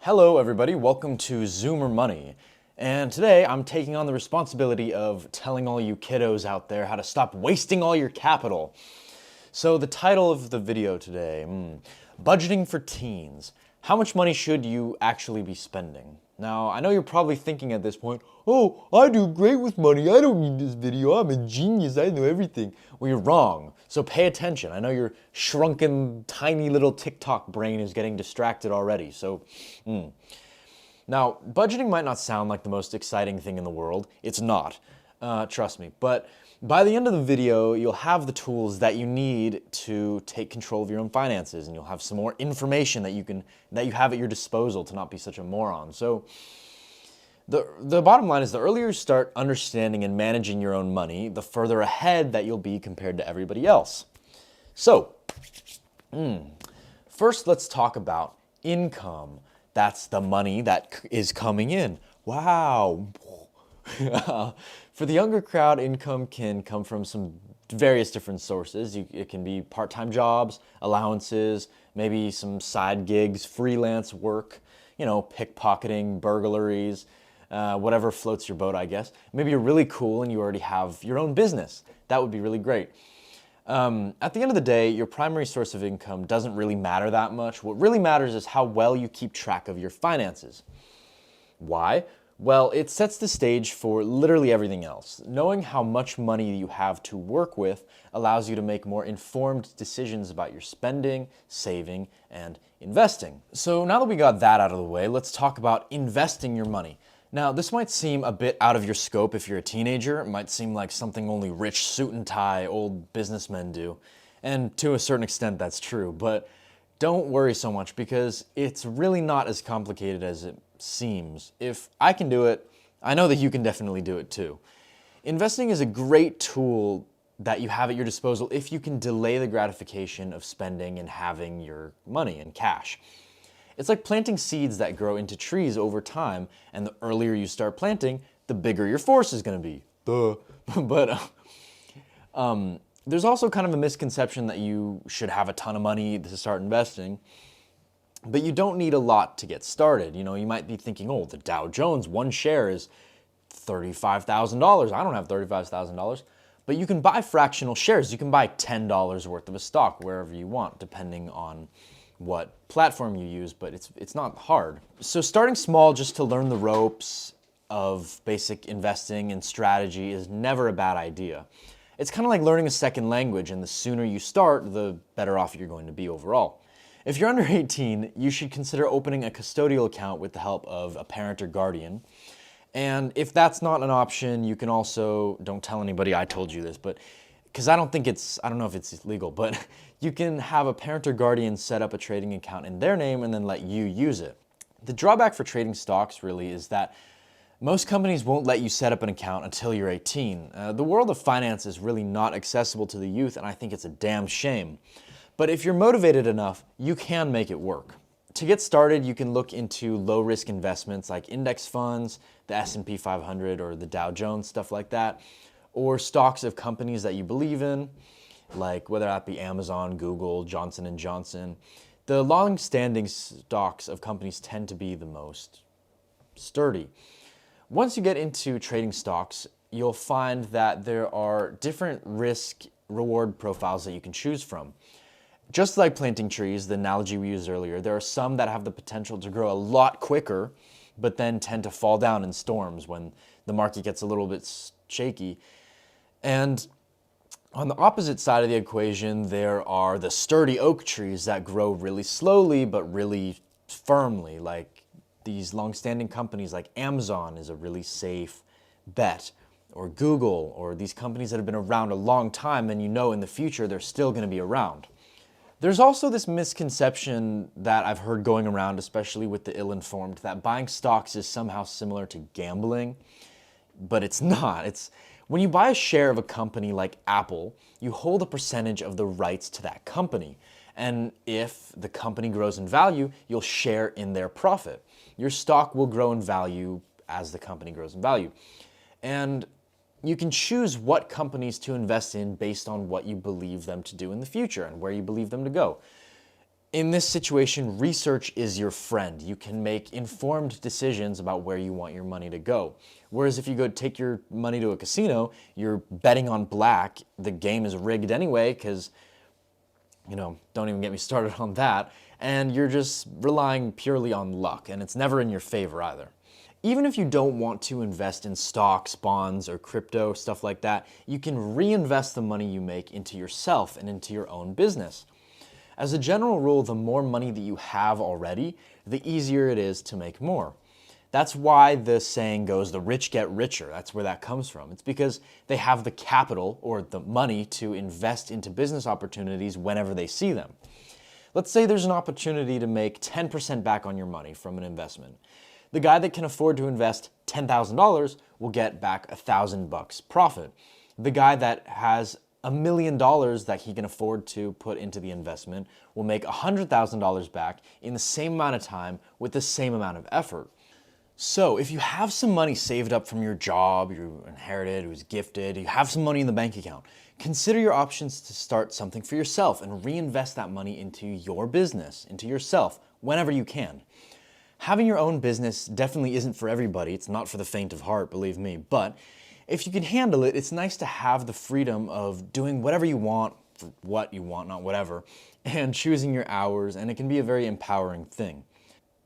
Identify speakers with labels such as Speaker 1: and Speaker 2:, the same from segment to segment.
Speaker 1: Hello everybody, welcome to Zoomer Money. And today I'm taking on the responsibility of telling all you kiddos out there how to stop wasting all your capital. So the title of the video today, Budgeting for Teens. How much money should you actually be spending? Now, I know you're probably thinking at this point, oh, I do great with money, I don't need this video, I'm a genius, I know everything. Well, you're wrong, so pay attention. I know your shrunken, tiny little TikTok brain is getting distracted already, so, Now, budgeting might not sound like the most exciting thing in the world. It's not, trust me. But by the end of the video, you'll have the tools that you need to take control of your own finances, and you'll have some more information that you have at your disposal to not be such a moron. So, the bottom line is the earlier you start understanding and managing your own money, the further ahead that you'll be compared to everybody else. So, first let's talk about income. That's the money that is coming in. Wow. For the younger crowd, income can come from some various different sources. It can be part-time jobs, allowances, maybe some side gigs, freelance work, pickpocketing, burglaries, whatever floats your boat, I guess. Maybe you're really cool and you already have your own business. That would be really great. At the end of the day, your primary source of income doesn't really matter that much. What really matters is how well you keep track of your finances. Why? Well, it sets the stage for literally everything else. Knowing how much money you have to work with allows you to make more informed decisions about your spending, saving, and investing. So now that we got that out of the way, let's talk about investing your money. Now, this might seem a bit out of your scope if you're a teenager. It might seem like something only rich suit and tie old businessmen do. And to a certain extent, that's true. But don't worry so much because it's really not as complicated as it seems. If I can do it, I know that you can definitely do it too. Investing is a great tool that you have at your disposal if you can delay the gratification of spending and having your money in cash. It's like planting seeds that grow into trees over time, and the earlier you start planting, the bigger your forest is going to be. Duh. But there's also kind of a misconception that you should have a ton of money to start investing, but you don't need a lot to get started. You might be thinking, oh, the Dow Jones, one share is $35,000. I don't have $35,000. But you can buy fractional shares. You can buy $10 worth of a stock wherever you want, depending on what platform you use, but it's not hard. So starting small just to learn the ropes of basic investing and strategy is never a bad idea. It's kind of like learning a second language, and the sooner you start, the better off you're going to be overall. If you're under 18, you should consider opening a custodial account with the help of a parent or guardian. And if that's not an option, you can also, don't tell anybody I told you this, but because I don't know if it's legal, but you can have a parent or guardian set up a trading account in their name and then let you use it. The drawback for trading stocks really is that most companies won't let you set up an account until you're 18. The world of finance is really not accessible to the youth, and I think it's a damn shame. But if you're motivated enough, you can make it work. To get started, you can look into low-risk investments like index funds, the S&P 500 or the Dow Jones, stuff like that, or stocks of companies that you believe in, like whether that be Amazon, Google, Johnson & Johnson. The long-standing stocks of companies tend to be the most sturdy. Once you get into trading stocks, you'll find that there are different risk-reward profiles that you can choose from. Just like planting trees, the analogy we used earlier, there are some that have the potential to grow a lot quicker, but then tend to fall down in storms when the market gets a little bit shaky. And on the opposite side of the equation, there are the sturdy oak trees that grow really slowly but really firmly. Like these long-standing companies like Amazon is a really safe bet, or Google, or these companies that have been around a long time and in the future they're still going to be around. There's also this misconception that I've heard going around, especially with the ill-informed, that buying stocks is somehow similar to gambling, but it's not. When you buy a share of a company like Apple, you hold a percentage of the rights to that company. And if the company grows in value, you'll share in their profit. Your stock will grow in value as the company grows in value. And you can choose what companies to invest in based on what you believe them to do in the future and where you believe them to go. In this situation, research is your friend. You can make informed decisions about where you want your money to go. Whereas if you go take your money to a casino, you're betting on black. The game is rigged anyway because, don't even get me started on that. And you're just relying purely on luck, and it's never in your favor either. Even if you don't want to invest in stocks, bonds, or crypto, stuff like that, you can reinvest the money you make into yourself and into your own business. As a general rule, the more money that you have already, the easier it is to make more. That's why the saying goes, the rich get richer. That's where that comes from. It's because they have the capital or the money to invest into business opportunities whenever they see them. Let's say there's an opportunity to make 10% back on your money from an investment. The guy that can afford to invest $10,000 will get back $1,000 profit. The guy that has $1 million that he can afford to put into the investment will make $100,000 back in the same amount of time with the same amount of effort. So if you have some money saved up from your job, you inherited, it was gifted, you have some money in the bank account, consider your options to start something for yourself and reinvest that money into your business, into yourself, whenever you can. Having your own business definitely isn't for everybody. It's not for the faint of heart, believe me. But if you can handle it, it's nice to have the freedom of doing whatever you want, for what you want, not whatever, and choosing your hours, and it can be a very empowering thing.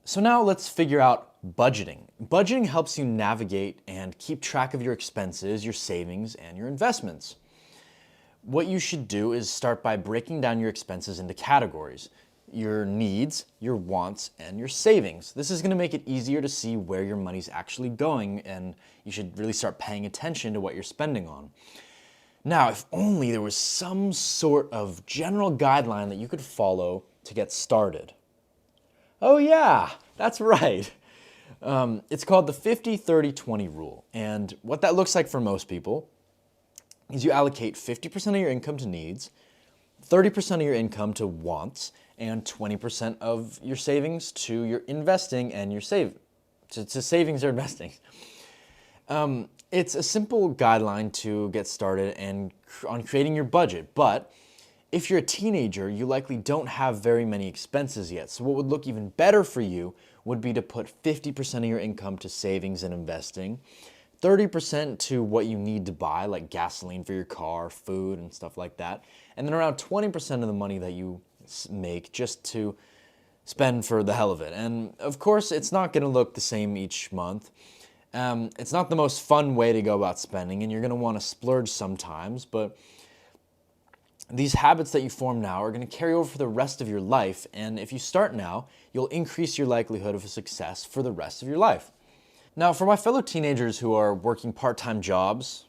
Speaker 1: So now let's figure out budgeting. Budgeting helps you navigate and keep track of your expenses, your savings, and your investments. What you should do is start by breaking down your expenses into categories: your needs, your wants, and your savings. This is going to make it easier to see where your money's actually going, and you should really start paying attention to what you're spending on. Now, if only there was some sort of general guideline that you could follow to get started. Oh yeah, that's right. It's called the 50-30-20 rule, and what that looks like for most people is you allocate 50% of your income to needs, 30% of your income to wants, and 20% of your savings to your investing and your to savings or investing. It's a simple guideline to get started and on creating your budget, but if you're a teenager, you likely don't have very many expenses yet. So what would look even better for you would be to put 50% of your income to savings and investing, 30% to what you need to buy, like gasoline for your car, food, and stuff like that, and then around 20% of the money that you make just to spend for the hell of it. And of course, it's not going to look the same each month. It's not the most fun way to go about spending, and you're going to want to splurge sometimes, but these habits that you form now are going to carry over for the rest of your life, and if you start now, you'll increase your likelihood of success for the rest of your life. Now, for my fellow teenagers who are working part-time jobs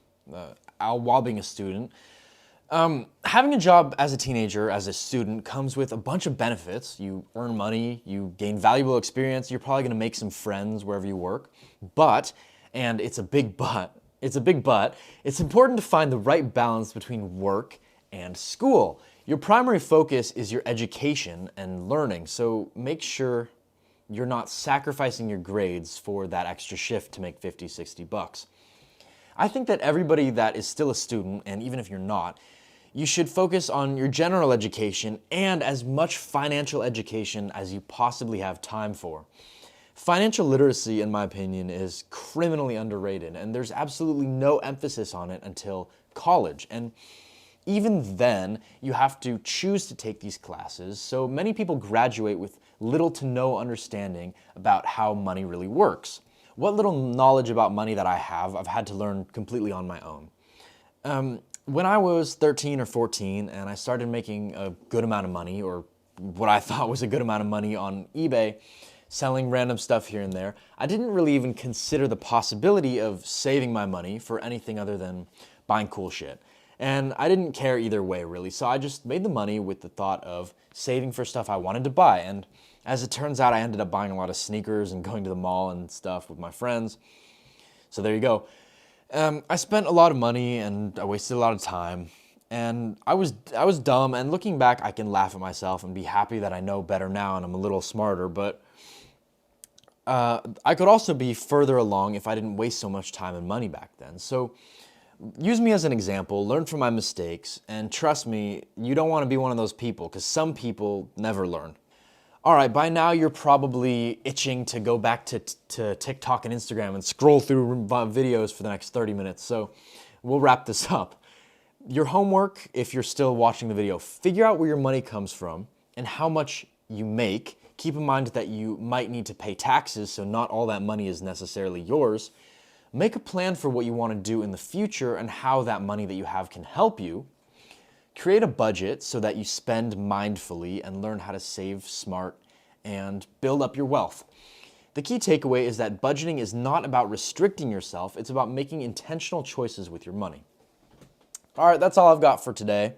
Speaker 1: while being a student, having a job as a teenager, as a student, comes with a bunch of benefits. You earn money, you gain valuable experience, you're probably going to make some friends wherever you work, but, and it's a big but, it's important to find the right balance between work and school. Your primary focus is your education and learning, so make sure you're not sacrificing your grades for that extra shift to make 50, 60 bucks. I think that everybody that is still a student, and even if you're not, you should focus on your general education and as much financial education as you possibly have time for. Financial literacy, in my opinion, is criminally underrated, and there's absolutely no emphasis on it until college. And even then, you have to choose to take these classes, so many people graduate with little to no understanding about how money really works. What little knowledge about money that I have, I've had to learn completely on my own. When I was 13 or 14 and I started making a good amount of money, or what I thought was a good amount of money on eBay, selling random stuff here and there, I didn't really even consider the possibility of saving my money for anything other than buying cool shit. And I didn't care either way, really, so I just made the money with the thought of saving for stuff I wanted to buy. And as it turns out, I ended up buying a lot of sneakers and going to the mall and stuff with my friends. So there you go. I spent a lot of money and I wasted a lot of time. And I was dumb, and looking back, I can laugh at myself and be happy that I know better now and I'm a little smarter, but I could also be further along if I didn't waste so much time and money back then. So use me as an example, learn from my mistakes, and trust me, you don't want to be one of those people, because some people never learn. All right, by now you're probably itching to go back to TikTok and Instagram and scroll through videos for the next 30 minutes. So we'll wrap this up. Your homework, if you're still watching the video, figure out where your money comes from and how much you make. Keep in mind that you might need to pay taxes, so not all that money is necessarily yours. Make a plan for what you want to do in the future and how that money that you have can help you. Create a budget so that you spend mindfully and learn how to save smart and build up your wealth. The key takeaway is that budgeting is not about restricting yourself, it's about making intentional choices with your money. All right, that's all I've got for today.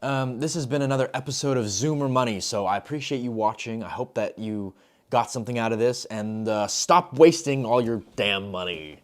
Speaker 1: This has been another episode of Zoomer Money, so I appreciate you watching. I hope that you got something out of this, and stop wasting all your damn money.